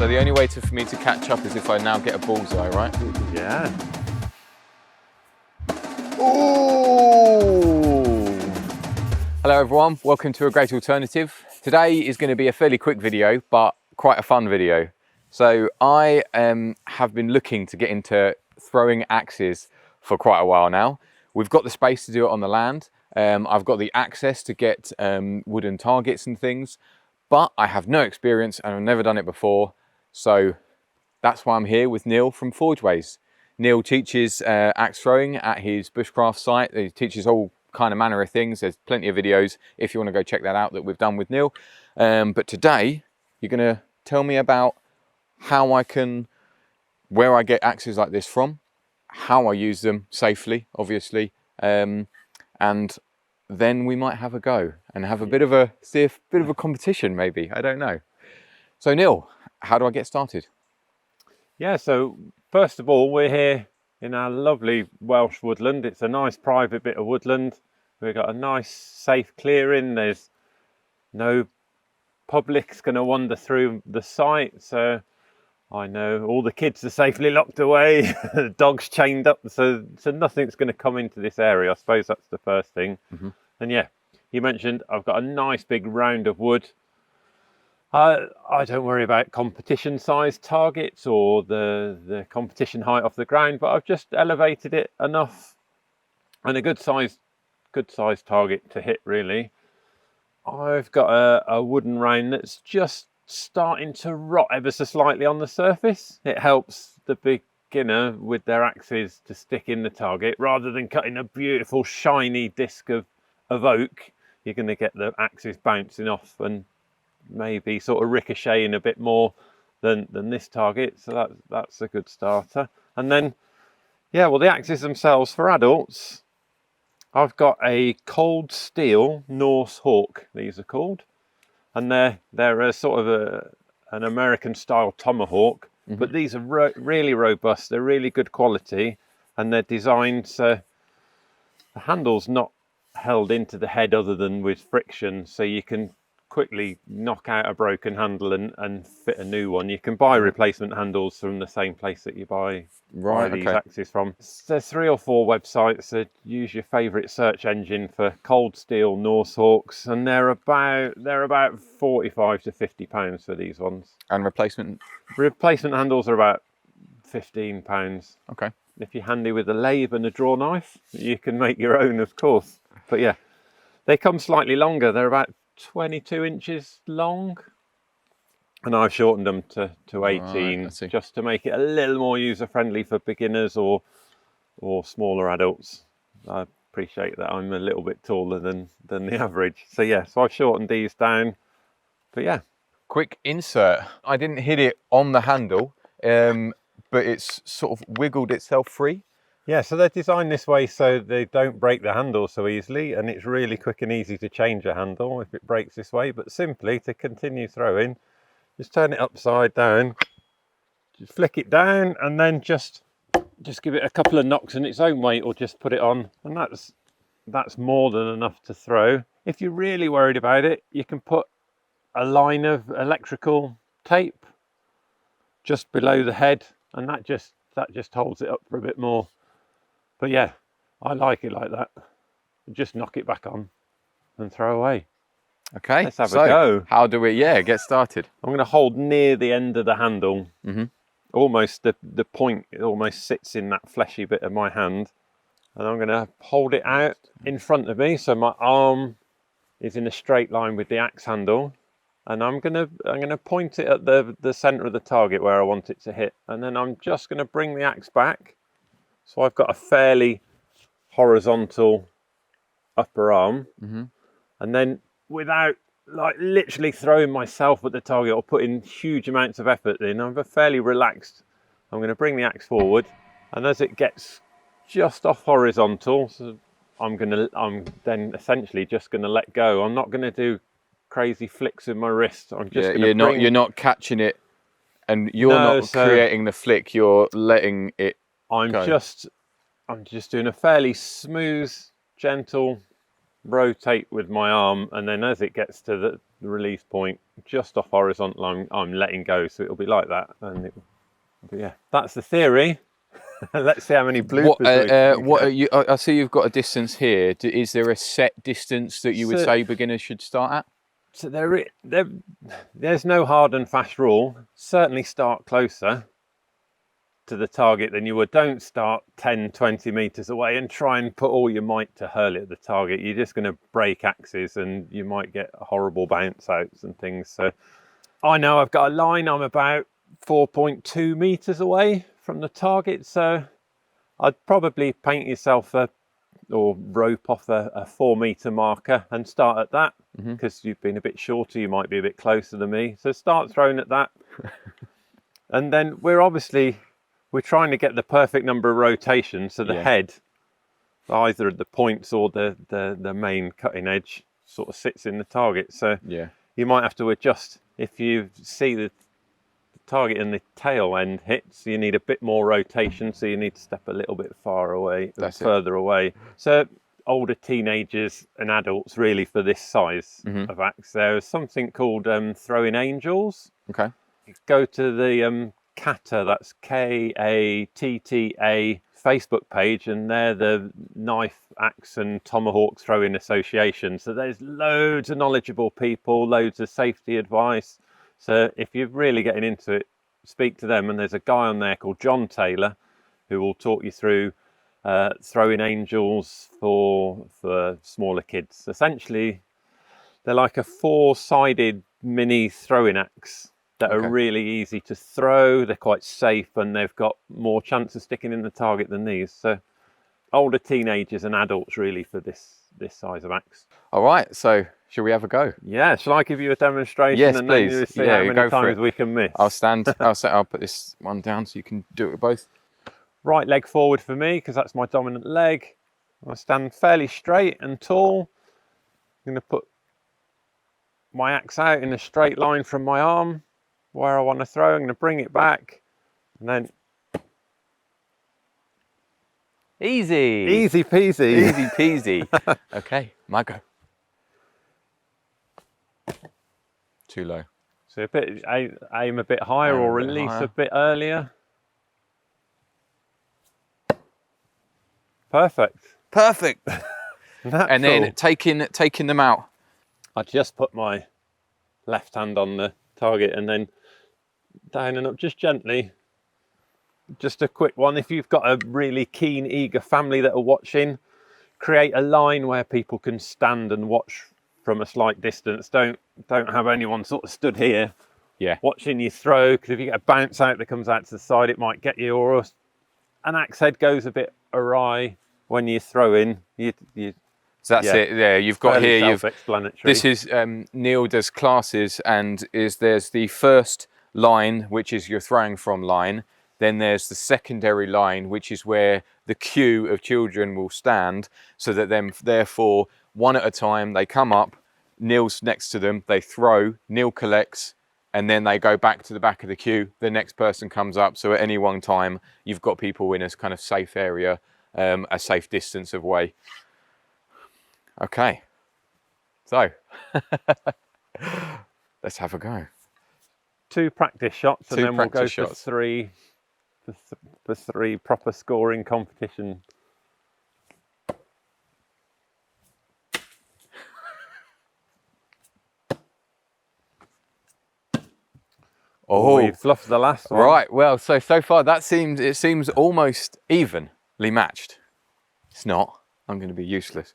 So the only way for me to catch up is if I now get a bullseye, right? Yeah. Ooh! Hello everyone, welcome to A Great Alternative. Today is going to be a fairly quick video, but quite a fun video. So I have been looking to get into throwing axes for quite a while now. We've got the space to do it on the land. I've got the access to get wooden targets and things, but I have no experience and I've never done it before. So that's why I'm here with Neil from Forgeways. Neil teaches axe throwing at his bushcraft site. He teaches all kind of manner of things. There's plenty of videos if you want to go check that out that we've done with Neil. But today you're going to tell me about how I can, where I get axes like this from, how I use them safely, obviously, and then we might have a go and have a bit of a competition maybe. I don't know. So Neil, how do I get started? Yeah, so first of all, we're here in our lovely Welsh woodland. It's a nice private bit of woodland. We've got a nice safe clearing. There's no public's going to wander through the site. So I know all the kids are safely locked away, the dog's chained up, so nothing's going to come into this area. I suppose that's the first thing. Mm-hmm. And yeah, you mentioned I've got a nice big round of wood. I don't worry about competition size targets or the competition height off the ground, but I've just elevated it enough and a good size target to hit really. I've got a wooden round that's just starting to rot ever so slightly on the surface. It helps the beginner with their axes to stick in the target rather than cutting a beautiful shiny disc of oak. You're going to get the axes bouncing off and maybe sort of ricocheting a bit more than this target, so that's a good starter. And then yeah, well, the axes themselves for adults, I've got a cold steel Norse hawk, these are called, and they're a sort of an American style tomahawk. Mm-hmm. But these are really robust, they're really good quality, and they're designed so the handle's not held into the head other than with friction, so you can quickly knock out a broken handle and fit a new one. You can buy replacement handles from the same place that you buy these axes from. There's 3 or 4 websites that use your favourite search engine for cold steel Norse hawks, and they're about £45 to £50 for these ones. And replacement handles are about £15. Okay. If you're handy with a lathe and a draw knife, you can make your own, of course. But yeah, they come slightly longer. They're about 22 inches long, and I've shortened them to 18 just to make it a little more user friendly for beginners or smaller adults. I appreciate that I'm a little bit taller than the average, so yeah, so I've shortened these down. But yeah, quick insert, I didn't hit it on the handle, but it's sort of wiggled itself free. Yeah, so they're designed this way so they don't break the handle so easily, and it's really quick and easy to change a handle if it breaks this way. But simply, to continue throwing, just turn it upside down, just flick it down, and then just give it a couple of knocks in its own weight, or just put it on, and that's more than enough to throw. If you're really worried about it, you can put a line of electrical tape just below the head, and that just holds it up for a bit more. But yeah, I like it like that. Just knock it back on and throw away. Okay, let's have a go. How do we get started? I'm going to hold near the end of the handle. Mm-hmm. Almost the point, it almost sits in that fleshy bit of my hand. And I'm going to hold it out in front of me, so my arm is in a straight line with the axe handle. And I'm going to point it at the centre of the target where I want it to hit. And then I'm just going to bring the axe back. So I've got a fairly horizontal upper arm. Mm-hmm. And then without like literally throwing myself at the target or putting huge amounts of effort in, I'm fairly relaxed. I'm going to bring the axe forward, and as it gets just off horizontal, so I'm then essentially just going to let go. I'm not going to do crazy flicks with my wrist. I'm just you're not catching it, and you're not creating the flick. You're letting it. I'm just doing a fairly smooth, gentle rotate with my arm, and then as it gets to the release point just off horizontal, I'm letting go, so it'll be like that. And but yeah, that's the theory. Let's see how many bloopers What are you, I see you've got a distance here. Is there a set distance that you would say beginners should start at? So there's no hard and fast rule. Certainly start closer to the target than you would. Don't start 10-20 meters away and try and put all your might to hurl it at the target. You're just going to break axes and you might get horrible bounce outs and things. So I know I've got a line, I'm about 4.2 meters away from the target, so I'd probably paint yourself or rope off a 4 meter marker and start at that, because you've been a bit shorter, you might be a bit closer than me, so start throwing at that. And then we're trying to get the perfect number of rotations, so the head, either at the points or the main cutting edge, sort of sits in the target. So you might have to adjust. If you see the target and the tail end hits, you need a bit more rotation, so you need to step a little bit further away. So older teenagers and adults really for this size of axe. There's something called throwing angels. Okay. Go to the Kata, that's KATTA Facebook page, and they're the knife, axe and tomahawk throwing association. So there's loads of knowledgeable people, loads of safety advice. So if you're really getting into it, speak to them. And there's a guy on there called John Taylor who will talk you through throwing angels for smaller kids. Essentially, they're like a 4-sided mini throwing axe that are really easy to throw. They're quite safe and they've got more chance of sticking in the target than these. So older teenagers and adults really for this size of axe. All right, so shall we have a go? Yeah, shall I give you a demonstration? Yes, and please. Then you see how many times we can miss? I'll put this one down so you can do it with both. Right leg forward for me, because that's my dominant leg. I stand fairly straight and tall. I'm going to put my axe out in a straight line from my arm where I want to throw. I'm going to bring it back and then easy peasy. Okay, my go. Too low. So aim a bit higher or release a bit earlier. Perfect. And then taking them out. I just put my left hand on the target and then down and up just gently. Just a quick one. If you've got a really keen, eager family that are watching, create a line where people can stand and watch from a slight distance. Don't have anyone sort of stood here watching you throw, because if you get a bounce out that comes out to the side, it might get you, or an axe head goes a bit awry when you're throwing. So that's it. Yeah, you've got here. Self-explanatory. This is Neil does classes, and there's the first line, which is your throwing from line. Then there's the secondary line, which is where the queue of children will stand, so that then therefore one at a time they come up. Neil's next to them. They throw. Neil collects, and then they go back to the back of the queue. The next person comes up. So at any one time, you've got people in a kind of safe area, a safe distance away. Okay, so let's have a go. 2 practice shots, and then we'll go for three proper scoring competition. Oh, we fluffed the last one. Right. Well, so far it seems almost evenly matched. It's not. I'm going to be useless.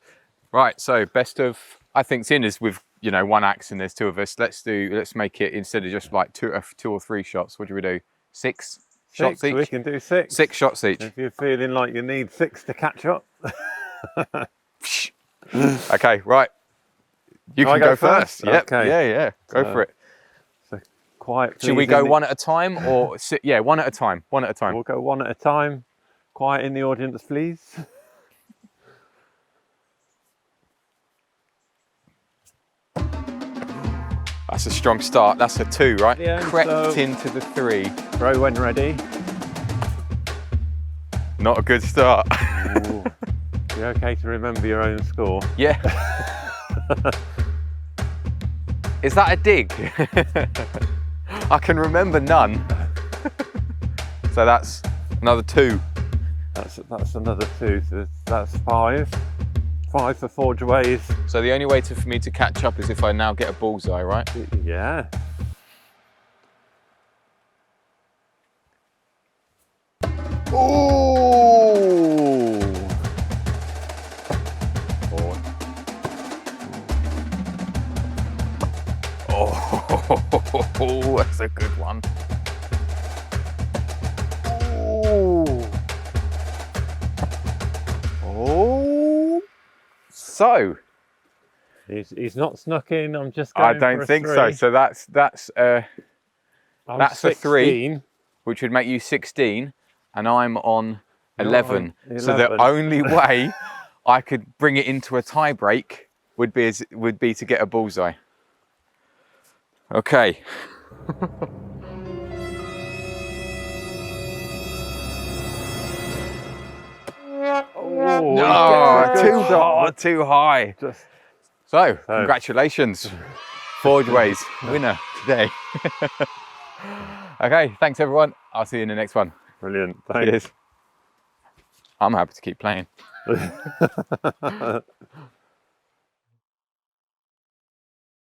Right, so best of, I think, seeing as with one axe and there's 2 of us, let's make it, instead of just like 2 or 3 shots, what do we do? 6 shots each? We can do 6. 6 shots each. If you're feeling like you need 6 to catch up. Okay, right. You can go first. Yep. Okay. Yeah. Go for it. So quiet. Should we go one at a time or one at a time? One at a time. We'll go one at a time. Quiet in the audience, please. That's a strong start. That's a 2, right? Yeah, crept into the 3. Throw when ready. Not a good start. Ooh, You okay to remember your own score? Yeah. Is that a dig? I can remember none. So that's another 2. That's another 2, so that's 5. 5 for Forgeways. So the only way for me to catch up is if I now get a bullseye, right? Yeah. Ooh! 4. Oh, that's a good one. Ooh. Oh. So. He's not snuck in. I'm just going I don't for a think 3. so. So that's I'm a 3, 16. which would make you 16, and I'm on You're 11. on So the 11. only way I could bring it into a tie break would be to get a bullseye. Okay. Oh, No, he gets a good shot. too high. So, congratulations. Forgeways winner today. Okay, thanks everyone. I'll see you in the next one. Brilliant. Thanks. Cheers. I'm happy to keep playing.